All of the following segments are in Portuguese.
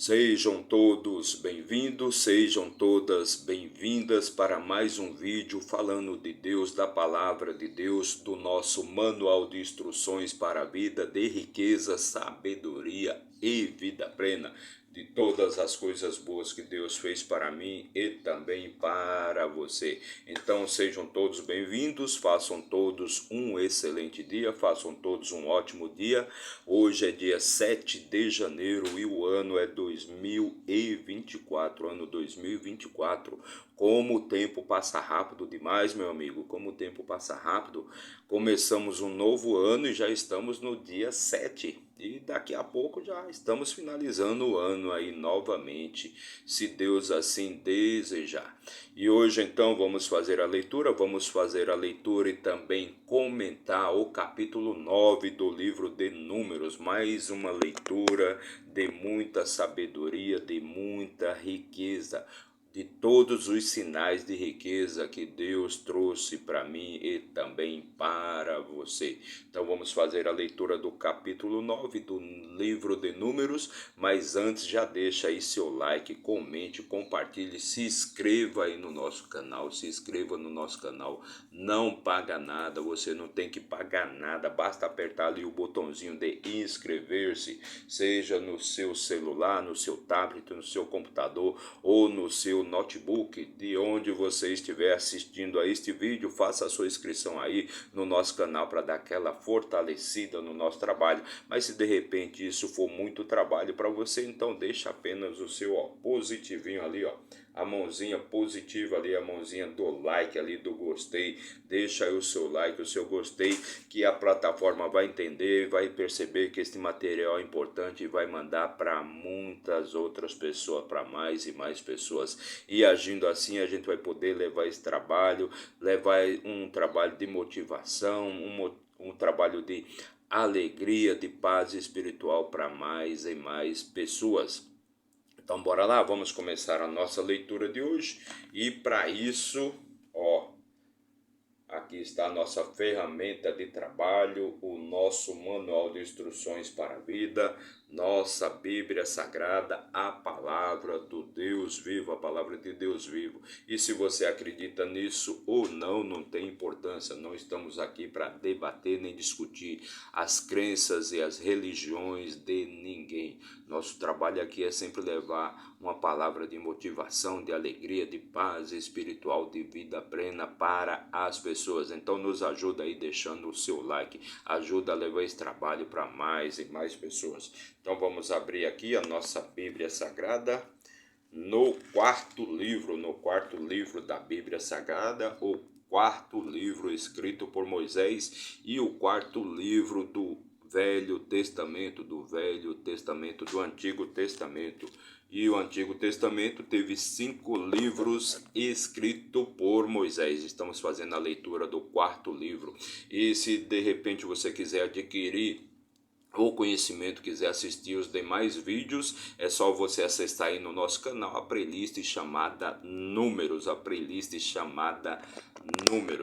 Sejam todos bem-vindos, sejam todas bem-vindas para mais um vídeo falando de Deus, da palavra de Deus, do nosso manual de instruções para a vida, de riqueza, sabedoria e vida plena, de todas as coisas boas que Deus fez para mim e também para você. Então sejam todos bem-vindos, façam todos um excelente dia, façam todos um ótimo dia. Hoje é dia 7 de janeiro e o ano é 2024, ano 2024. Como o tempo passa rápido demais, meu amigo, como o tempo passa rápido. Começamos um novo ano e já estamos no dia 7. E daqui a pouco já estamos finalizando o ano aí novamente, se Deus assim desejar. E hoje então vamos fazer a leitura e também comentar o capítulo 9 do livro de Números. Mais uma leitura de muita sabedoria, de muita riqueza, de todos os sinais de riqueza que Deus trouxe para mim e também para você. Então vamos fazer a leitura do capítulo 9 do livro de Números, mas antes já deixa aí seu like, comente, compartilhe, se inscreva aí no nosso canal, não paga nada, você não tem que pagar nada, basta apertar ali o botãozinho de inscrever-se, seja no seu celular, no seu tablet, no seu computador ou no seu notebook, de onde você estiver assistindo a este vídeo, faça a sua inscrição aí no nosso canal para dar aquela fortalecida no nosso trabalho. Mas se de repente isso for muito trabalho para você, então deixa apenas o seu positivinho ali, a mãozinha positiva ali, a mãozinha do like ali, do gostei. Deixa aí o seu like, o seu gostei, que a plataforma vai entender, vai perceber que este material é importante e vai mandar para muitas outras pessoas, para mais e mais pessoas. E agindo assim a gente vai poder levar esse trabalho, levar um trabalho de motivação, um trabalho de alegria, de paz espiritual para mais e mais pessoas. Então bora lá, vamos começar a nossa leitura de hoje. E para isso, aqui está a nossa ferramenta de trabalho, o nosso manual de instruções para a vida, nossa Bíblia Sagrada, a palavra do Deus vivo, a palavra de Deus vivo. E se você acredita nisso ou não, não tem importância. Não estamos aqui para debater nem discutir as crenças e as religiões de ninguém. Nosso trabalho aqui é sempre levar uma palavra de motivação, de alegria, de paz espiritual, de vida plena para as pessoas. Então nos ajuda aí deixando o seu like, ajuda a levar esse trabalho para mais e mais pessoas. Então vamos abrir aqui a nossa Bíblia Sagrada no quarto livro da Bíblia Sagrada, o quarto livro escrito por Moisés e o quarto livro do Velho Testamento, do Antigo Testamento. E o Antigo Testamento teve 5 livros escritos por Moisés. Estamos fazendo a leitura do quarto livro. E se de repente você quiser adquirir o conhecimento, quiser assistir os demais vídeos, é só você acessar aí no nosso canal a playlist chamada Números,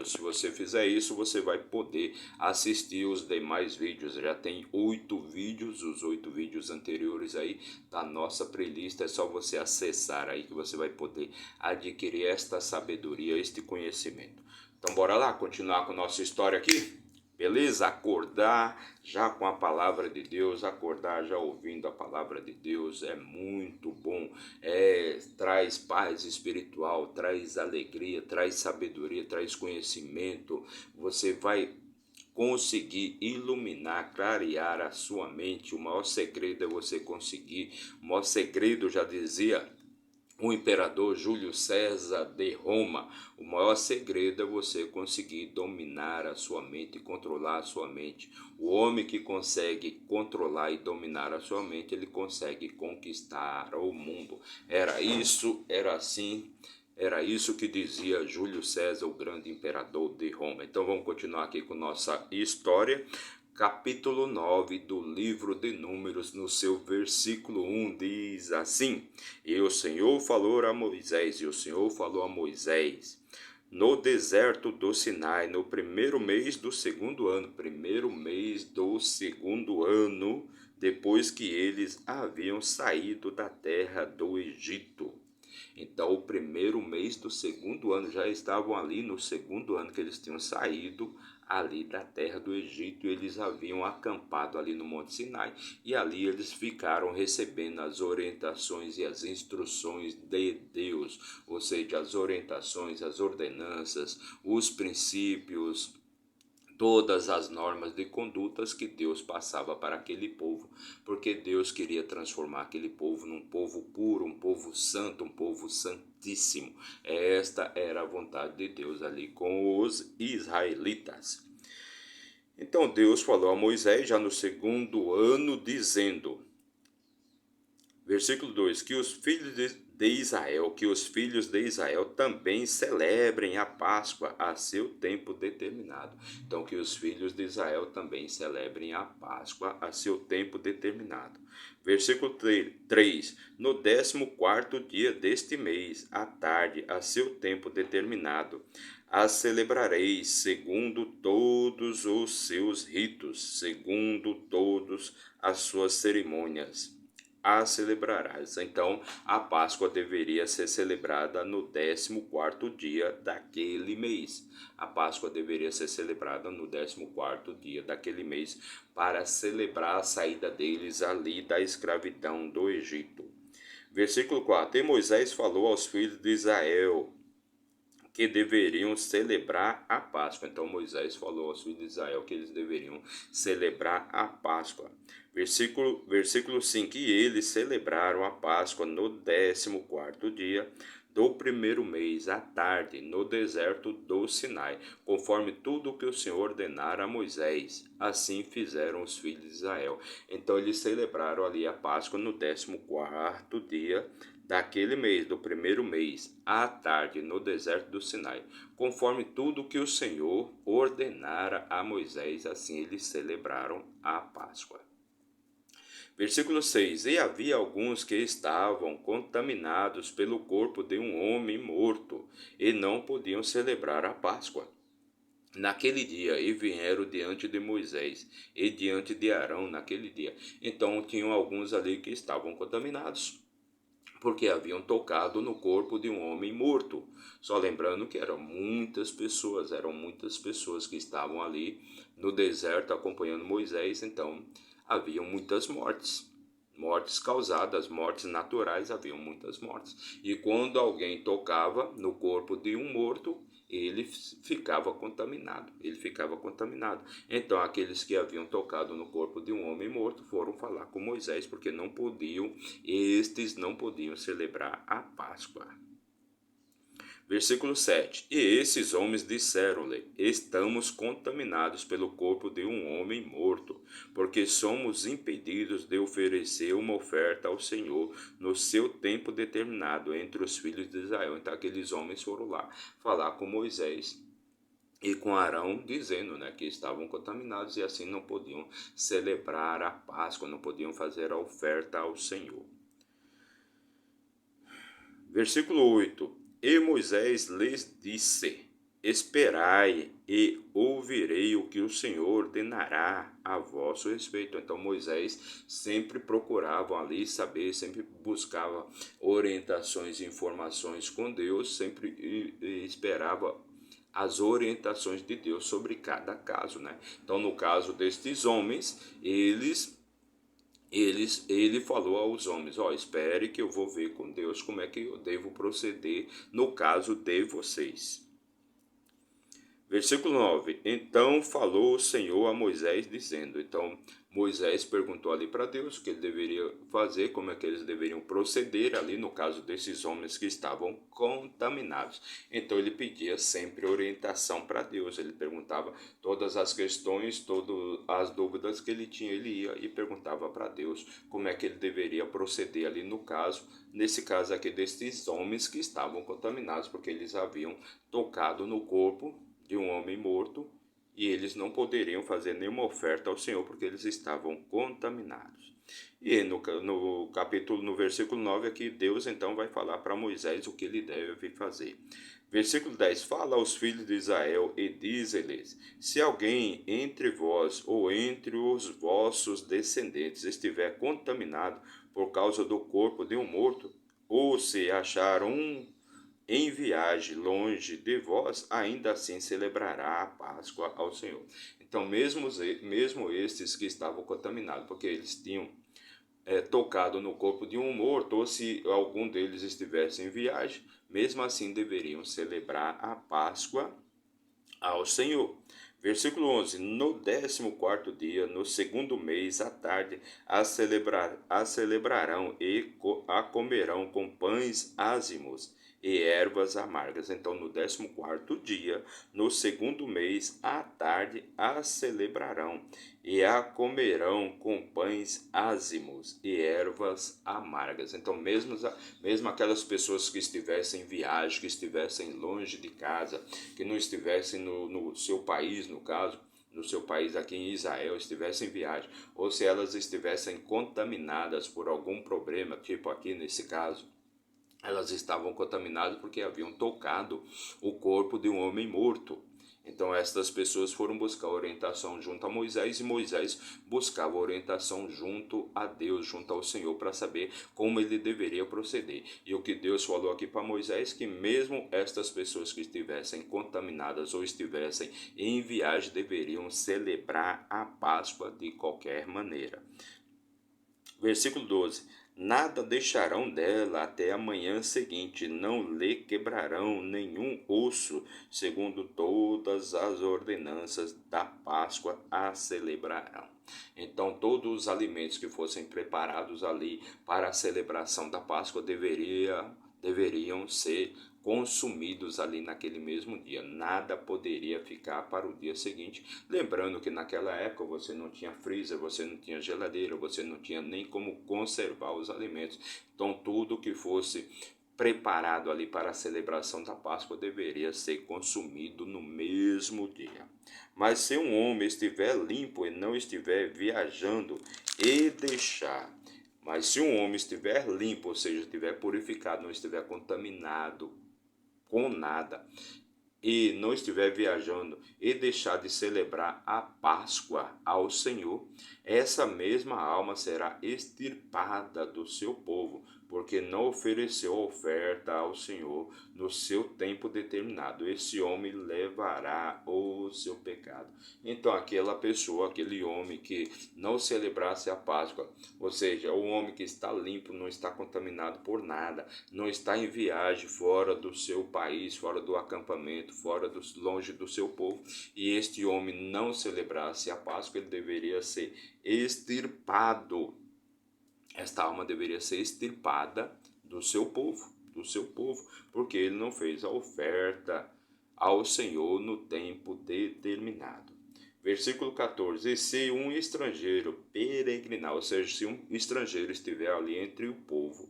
Se você fizer isso, você vai poder assistir os demais vídeos. Já tem 8 vídeos, os 8 vídeos anteriores aí da nossa playlist. É só você acessar aí que você vai poder adquirir esta sabedoria, este conhecimento. Então bora lá continuar com a nossa história aqui? Beleza? Acordar já com a palavra de Deus, acordar já ouvindo a palavra de Deus é muito bom. Traz paz espiritual, traz alegria, traz sabedoria, traz conhecimento. Você vai conseguir iluminar, clarear a sua mente. O maior segredo é você conseguir. O maior segredo, já dizia o imperador Júlio César de Roma, o maior segredo é você conseguir dominar a sua mente e controlar a sua mente. O homem que consegue controlar e dominar a sua mente, ele consegue conquistar o mundo. Era isso que dizia Júlio César, o grande imperador de Roma. Então vamos continuar aqui com nossa história. Capítulo 9 do livro de Números, no seu versículo 1, diz assim: E o Senhor falou a Moisés, no deserto do Sinai, no primeiro mês do segundo ano, depois que eles haviam saído da terra do Egito. Então, o primeiro mês do segundo ano, já estavam ali no segundo ano que eles tinham saído ali da terra do Egito, e eles haviam acampado ali no Monte Sinai, e ali eles ficaram recebendo as orientações e as instruções de Deus, ou seja, as orientações, as ordenanças, os princípios, todas as normas de condutas que Deus passava para aquele povo, porque Deus queria transformar aquele povo num povo puro, um povo santo, um povo santíssimo. Esta era a vontade de Deus ali com os israelitas. Então Deus falou a Moisés já no segundo ano, dizendo, versículo 2: que os filhos de Israel também celebrem a Páscoa a seu tempo determinado. Então, que os filhos de Israel também celebrem a Páscoa a seu tempo determinado. Versículo 3: no 14º dia deste mês, à tarde, a seu tempo determinado, as celebrareis segundo todos os seus ritos, segundo todas as suas cerimônias a celebrarás. Então, a Páscoa deveria ser celebrada no 14º dia daquele mês. A Páscoa deveria ser celebrada no 14º dia daquele mês para celebrar a saída deles ali da escravidão do Egito. Versículo 4: E Moisés falou aos filhos de Israel que deveriam celebrar a Páscoa. Então Moisés falou aos filhos de Israel que eles deveriam celebrar a Páscoa. Versículo 5: E eles celebraram a Páscoa no 14º dia do primeiro mês, à tarde, no deserto do Sinai, conforme tudo o que o Senhor ordenara a Moisés. Assim fizeram os filhos de Israel. Então eles celebraram ali a Páscoa no 14º dia daquele mês, do primeiro mês, à tarde, no deserto do Sinai, conforme tudo que o Senhor ordenara a Moisés, assim eles celebraram a Páscoa. Versículo 6: E havia alguns que estavam contaminados pelo corpo de um homem morto, e não podiam celebrar a Páscoa naquele dia, e vieram diante de Moisés e diante de Arão naquele dia. Então tinham alguns ali que estavam contaminados, porque haviam tocado no corpo de um homem morto. Só lembrando que eram muitas pessoas que estavam ali no deserto acompanhando Moisés, então haviam muitas mortes. Mortes causadas, mortes naturais, haviam muitas mortes. E quando alguém tocava no corpo de um morto, ele ficava contaminado, Então aqueles que haviam tocado no corpo de um homem morto foram falar com Moisés, porque estes não podiam celebrar a Páscoa. Versículo 7: E esses homens disseram-lhe: Estamos contaminados pelo corpo de um homem morto, porque somos impedidos de oferecer uma oferta ao Senhor no seu tempo determinado entre os filhos de Israel. Então aqueles homens foram lá falar com Moisés e com Arão, dizendo, que estavam contaminados e assim não podiam celebrar a Páscoa, não podiam fazer a oferta ao Senhor. Versículo 8: E Moisés lhes disse: Esperai e ouvirei o que o Senhor ordenará a vosso respeito. Então Moisés sempre procurava ali saber, sempre buscava orientações e informações com Deus, sempre esperava as orientações de Deus sobre cada caso, Então, no caso destes homens, ele falou aos homens: espere que eu vou ver com Deus como é que eu devo proceder no caso de vocês. Versículo 9: Então falou o Senhor a Moisés, dizendo. Então Moisés perguntou ali para Deus o que ele deveria fazer, como é que eles deveriam proceder ali no caso desses homens que estavam contaminados. Então ele pedia sempre orientação para Deus, ele perguntava todas as questões, todas as dúvidas que ele tinha, ele ia e perguntava para Deus como é que ele deveria proceder ali nesse caso aqui destes homens que estavam contaminados, porque eles haviam tocado no corpo de um homem morto, e eles não poderiam fazer nenhuma oferta ao Senhor porque eles estavam contaminados. E no versículo 9 aqui, Deus então vai falar para Moisés o que ele deve fazer. Versículo 10: Fala aos filhos de Israel e diz-lhes: Se alguém entre vós ou entre os vossos descendentes estiver contaminado por causa do corpo de um morto, ou se achar um em viagem longe de vós, ainda assim celebrará a Páscoa ao Senhor. Então, mesmo estes que estavam contaminados, porque eles tinham tocado no corpo de um morto, ou se algum deles estivesse em viagem, mesmo assim deveriam celebrar a Páscoa ao Senhor. Versículo 11: No 14º dia, no segundo mês, à tarde, a celebrarão e a comerão com pães ázimos e ervas amargas. Então, no 14º dia, no segundo mês, à tarde, a celebrarão e a comerão com pães ázimos e ervas amargas. Então, mesmo aquelas pessoas que estivessem em viagem, que estivessem longe de casa, que não estivessem no seu país, no caso, no seu país aqui em Israel, estivessem em viagem, ou se elas estivessem contaminadas por algum problema, tipo aqui nesse caso, elas estavam contaminadas porque haviam tocado o corpo de um homem morto. Então estas pessoas foram buscar orientação junto a Moisés, e Moisés buscava orientação junto a Deus, junto ao Senhor, para saber como ele deveria proceder. E o que Deus falou aqui para Moisés, que mesmo estas pessoas que estivessem contaminadas ou estivessem em viagem, deveriam celebrar a Páscoa de qualquer maneira. Versículo 12: Nada deixarão dela até a manhã seguinte, não lhe quebrarão nenhum osso, segundo todas as ordenanças da Páscoa a celebrarão. Então, todos os alimentos que fossem preparados ali para a celebração da Páscoa deveriam ser consumidos ali naquele mesmo dia. Nada poderia ficar para o dia seguinte. Lembrando que naquela época você não tinha freezer, você não tinha geladeira, você não tinha nem como conservar os alimentos. Então tudo que fosse preparado ali para a celebração da Páscoa deveria ser consumido no mesmo dia. Mas se um homem estiver limpo e não estiver viajando e deixar mas se um homem estiver limpo, ou seja, estiver purificado, não estiver contaminado com nada, e não estiver viajando e deixar de celebrar a Páscoa ao Senhor, essa mesma alma será extirpada do seu povo, porque não ofereceu oferta ao Senhor no seu tempo determinado. Esse homem levará o seu pecado. Então, aquela pessoa, aquele homem que não celebrasse a Páscoa, ou seja, o homem que está limpo, não está contaminado por nada, não está em viagem fora do seu país, fora do acampamento, longe do seu povo, e este homem não celebrasse a Páscoa, ele deveria ser extirpado. Esta alma deveria ser extirpada do seu povo, porque ele não fez a oferta ao Senhor no tempo determinado. Versículo 14: E se um estrangeiro peregrinar, ou seja, se um estrangeiro estiver ali entre o povo,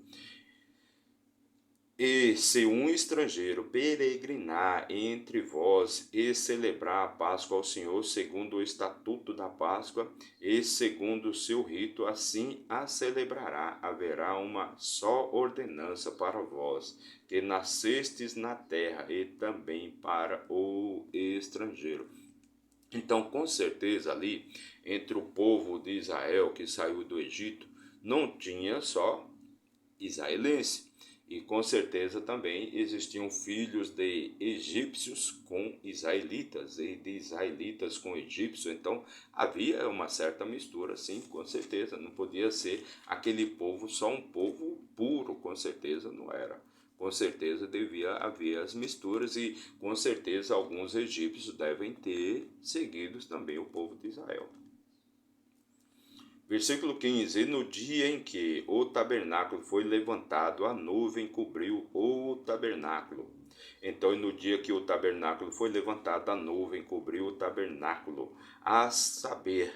e se um estrangeiro peregrinar entre vós e celebrar a Páscoa ao Senhor segundo o estatuto da Páscoa e segundo o seu rito, assim a celebrará. Haverá uma só ordenança para vós, que nascestes na terra, e também para o estrangeiro. Então, com certeza ali, entre o povo de Israel que saiu do Egito, não tinha só israelense. E com certeza também existiam filhos de egípcios com israelitas e de israelitas com egípcios. Então havia uma certa mistura, sim, com certeza. Não podia ser aquele povo só um povo puro, com certeza não era. Com certeza devia haver as misturas e com certeza alguns egípcios devem ter seguido também o povo de Israel. Versículo 15: E no dia em que o tabernáculo foi levantado, a nuvem cobriu o tabernáculo. Então, no dia que o tabernáculo foi levantado, a nuvem cobriu o tabernáculo, a saber,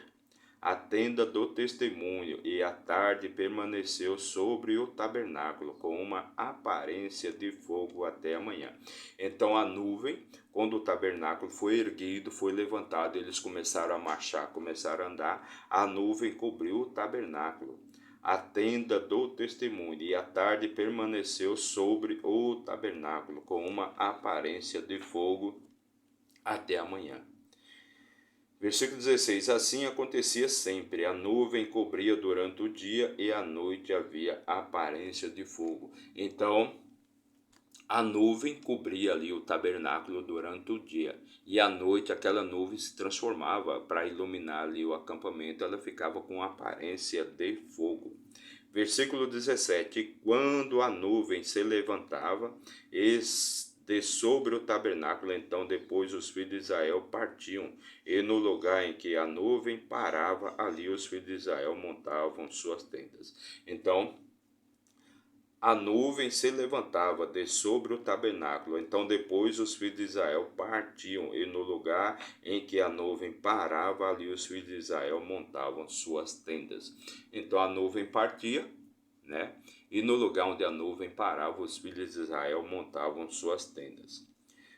a tenda do testemunho, e à tarde permaneceu sobre o tabernáculo com uma aparência de fogo até amanhã. Então a nuvem, quando o tabernáculo foi erguido, foi levantado, eles começaram a marchar, começaram a andar, a nuvem cobriu o tabernáculo. a tenda do testemunho, e à tarde permaneceu sobre o tabernáculo com uma aparência de fogo até a manhã. Versículo 16: Assim acontecia sempre, a nuvem cobria durante o dia e à noite havia aparência de fogo. Então, a nuvem cobria ali o tabernáculo durante o dia e à noite aquela nuvem se transformava para iluminar ali o acampamento, ela ficava com aparência de fogo. Versículo 17: Quando a nuvem se levantava de sobre o tabernáculo, então depois os filhos de Israel partiam, e no lugar em que a nuvem parava, ali os filhos de Israel montavam suas tendas. Então, a nuvem se levantava de sobre o tabernáculo, então depois os filhos de Israel partiam, e no lugar em que a nuvem parava, ali os filhos de Israel montavam suas tendas. Então a nuvem partia, né? E no lugar onde a nuvem parava, os filhos de Israel montavam suas tendas.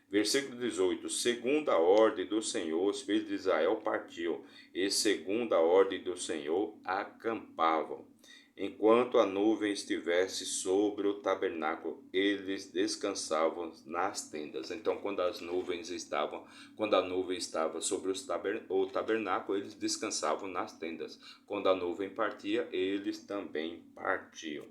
Versículo 18: Segundo a ordem do Senhor, os filhos de Israel partiam, e segundo a ordem do Senhor, acampavam. Enquanto a nuvem estivesse sobre o tabernáculo, eles descansavam nas tendas. Então, quando a nuvem estava sobre o tabernáculo, eles descansavam nas tendas. Quando a nuvem partia, eles também partiam.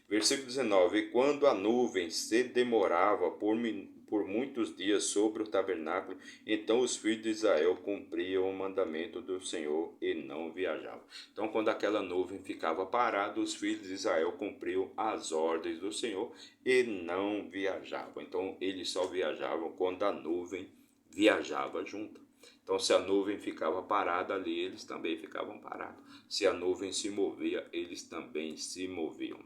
Versículo 19: E quando a nuvem se demorava por muitos dias sobre o tabernáculo, então os filhos de Israel cumpriam o mandamento do Senhor e não viajavam. Então, quando aquela nuvem ficava parada, os filhos de Israel cumpriam as ordens do Senhor e não viajavam. Então, eles só viajavam quando a nuvem viajava junto. Então, se a nuvem ficava parada ali, eles também ficavam parados. Se a nuvem se movia, eles também se moviam.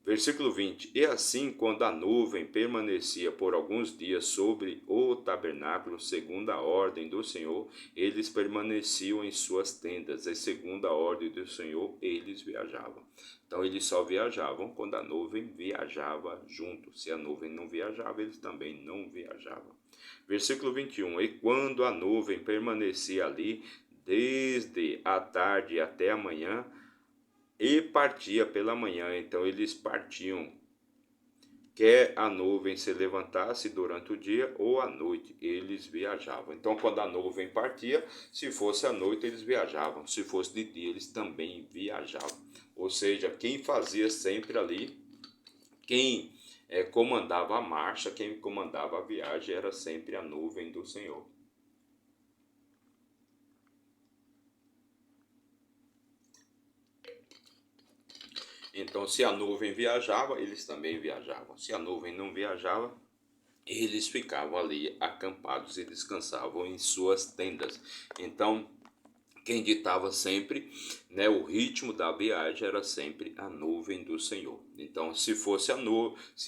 Versículo 20: E assim, quando a nuvem permanecia por alguns dias sobre o tabernáculo, segundo a ordem do Senhor, eles permaneciam em suas tendas, e segundo a ordem do Senhor, eles viajavam. Então, eles só viajavam quando a nuvem viajava junto. Se a nuvem não viajava, eles também não viajavam. Versículo 21: E quando a nuvem permanecia ali, desde a tarde até a manhã, e partia pela manhã. Então eles partiam, quer a nuvem se levantasse durante o dia ou à noite, eles viajavam. Então, quando a nuvem partia, se fosse à noite, eles viajavam. Se fosse de dia, eles também viajavam. Ou seja, quem fazia sempre ali, quem comandava a marcha, quem comandava a viagem, era sempre a nuvem do Senhor. Então, se a nuvem viajava, eles também viajavam. Se a nuvem não viajava, eles ficavam ali acampados e descansavam em suas tendas. Então, quem ditava sempre, né, o ritmo da viagem era sempre a nuvem do Senhor. Então, se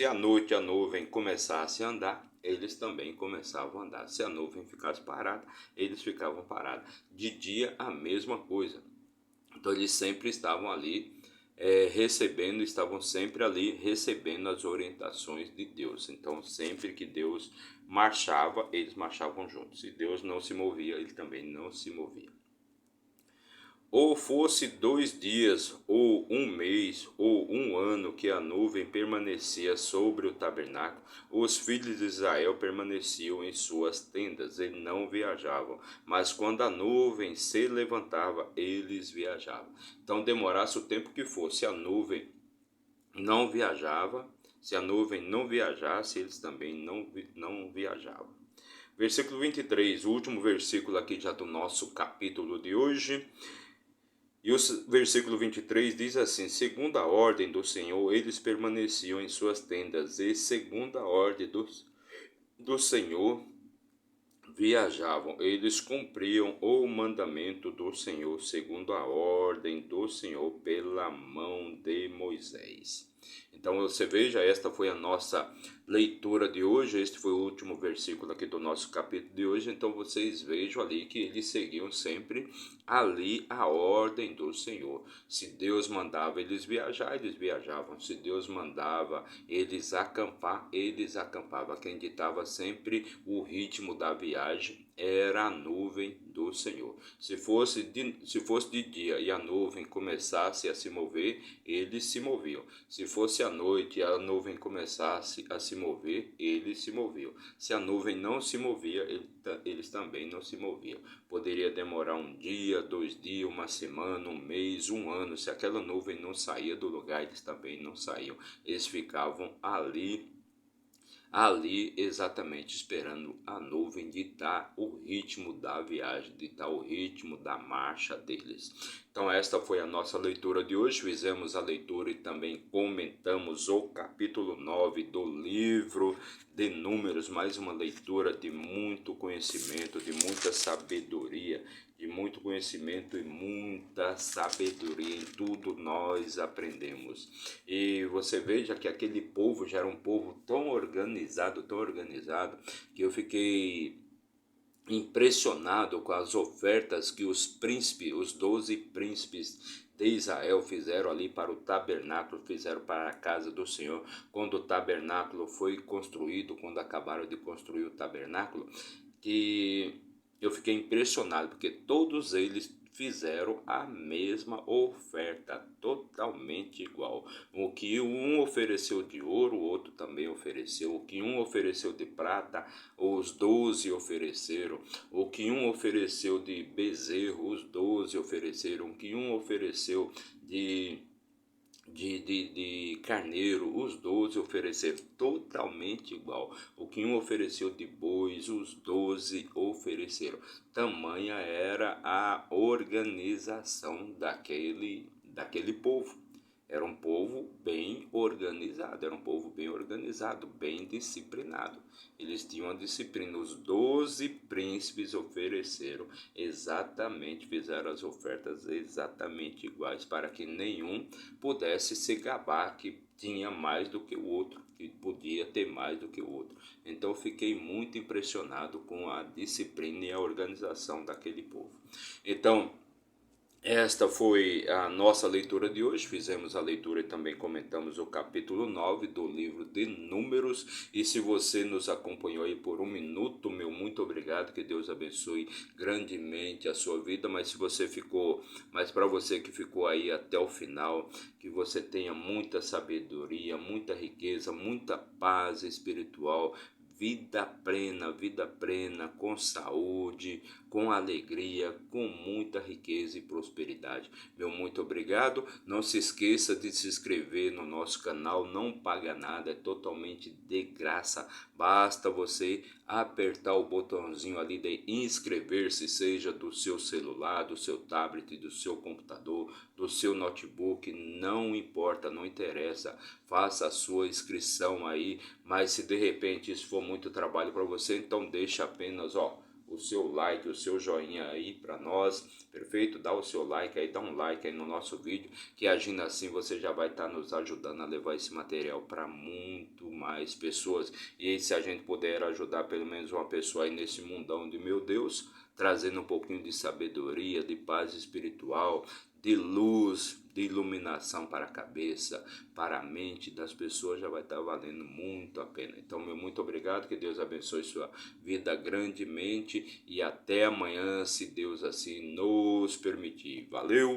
à noite a nuvem começasse a andar, eles também começavam a andar. Se a nuvem ficasse parada, eles ficavam parados. De dia, a mesma coisa. Então, eles sempre estavam ali estavam sempre ali recebendo as orientações de Deus. Então, sempre que Deus marchava, eles marchavam juntos. Se Deus não se movia, ele também não se movia. Ou fosse 2 dias, ou um mês, ou um ano que a nuvem permanecia sobre o tabernáculo, os filhos de Israel permaneciam em suas tendas e não viajavam. Mas quando a nuvem se levantava, eles viajavam. Então, demorasse o tempo que fosse, a nuvem não viajava. Se a nuvem não viajasse, eles também não viajavam. Versículo 23, o último versículo aqui já do nosso capítulo de hoje. E o versículo 23 diz assim: segundo a ordem do Senhor, eles permaneciam em suas tendas, e segundo a ordem do Senhor, viajavam. Eles cumpriam o mandamento do Senhor, segundo a ordem do Senhor, pela mão de Moisés. Então você veja, esta foi a nossa leitura de hoje, este foi o último versículo aqui do nosso capítulo de hoje. Então vocês vejam ali que eles seguiam sempre ali a ordem do Senhor. Se Deus mandava eles viajar, eles viajavam. Se Deus mandava eles acampar, eles acampavam. Quem ditava sempre o ritmo da viagem era a nuvem do Senhor. Se fosse de dia e a nuvem começasse a se mover, eles se moviam. Se fosse à noite e a nuvem começasse a se mover, eles se moviam. Se a nuvem não se movia, eles também não se moviam. Poderia demorar um dia, 2 dias, uma semana, um mês, um ano. Se aquela nuvem não saía do lugar, eles também não saíam. Eles ficavam ali exatamente esperando a nuvem ditar o ritmo da viagem, ditar o ritmo da marcha deles. Então esta foi a nossa leitura de hoje, fizemos a leitura e também comentamos o capítulo 9 do livro de Números, mais uma leitura de muito conhecimento, de muita sabedoria, de muito conhecimento e muita sabedoria. Em tudo nós aprendemos. E você veja que aquele povo já era um povo tão organizado, que eu fiquei impressionado com as ofertas que os príncipes, os 12 príncipes de Israel fizeram ali para o tabernáculo, fizeram para a casa do Senhor. Quando o tabernáculo foi construído, quando acabaram de construir o tabernáculo, que eu fiquei impressionado, porque todos eles fizeram a mesma oferta, totalmente igual. O que um ofereceu de ouro, o outro também ofereceu. O que um ofereceu de prata, os 12 ofereceram. O que um ofereceu de bezerro, os 12 ofereceram. O que um ofereceu de carneiro, os 12 ofereceram, totalmente igual. O que um ofereceu de bois, os 12 ofereceram. Tamanha era a organização daquele povo. Era um povo bem organizado, bem disciplinado. Eles tinham a disciplina. Os 12 príncipes ofereceram exatamente, fizeram as ofertas exatamente iguais, para que nenhum pudesse se gabar que tinha mais do que o outro, que podia ter mais do que o outro. Então eu fiquei muito impressionado com a disciplina e a organização daquele povo. Então, esta foi a nossa leitura de hoje. Fizemos a leitura e também comentamos o capítulo 9 do livro de Números. E se você nos acompanhou aí por um minuto, meu muito obrigado. Que Deus abençoe grandemente a sua vida. Mas para você que ficou aí até o final, que você tenha muita sabedoria, muita riqueza, muita paz espiritual, vida plena, com saúde, com alegria, com muita riqueza e prosperidade. Meu muito obrigado. Não se esqueça de se inscrever no nosso canal, não paga nada, é totalmente de graça. Basta você apertar o botãozinho ali de inscrever-se, seja do seu celular, do seu tablet, do seu computador, do seu notebook, não importa, não interessa. Faça a sua inscrição aí, mas se de repente isso for muito trabalho para você, então deixa apenas o seu like, o seu joinha aí para nós, perfeito? Dá o seu like aí, dá um like aí no nosso vídeo, que agindo assim você já vai estar nos ajudando a levar esse material para muito mais pessoas. E se a gente puder ajudar pelo menos uma pessoa aí nesse mundão de meu Deus, trazendo um pouquinho de sabedoria, de paz espiritual, de luz, de iluminação para a cabeça, para a mente das pessoas, já vai estar valendo muito a pena. Então, meu muito obrigado, que Deus abençoe sua vida grandemente e até amanhã, se Deus assim nos permitir. Valeu!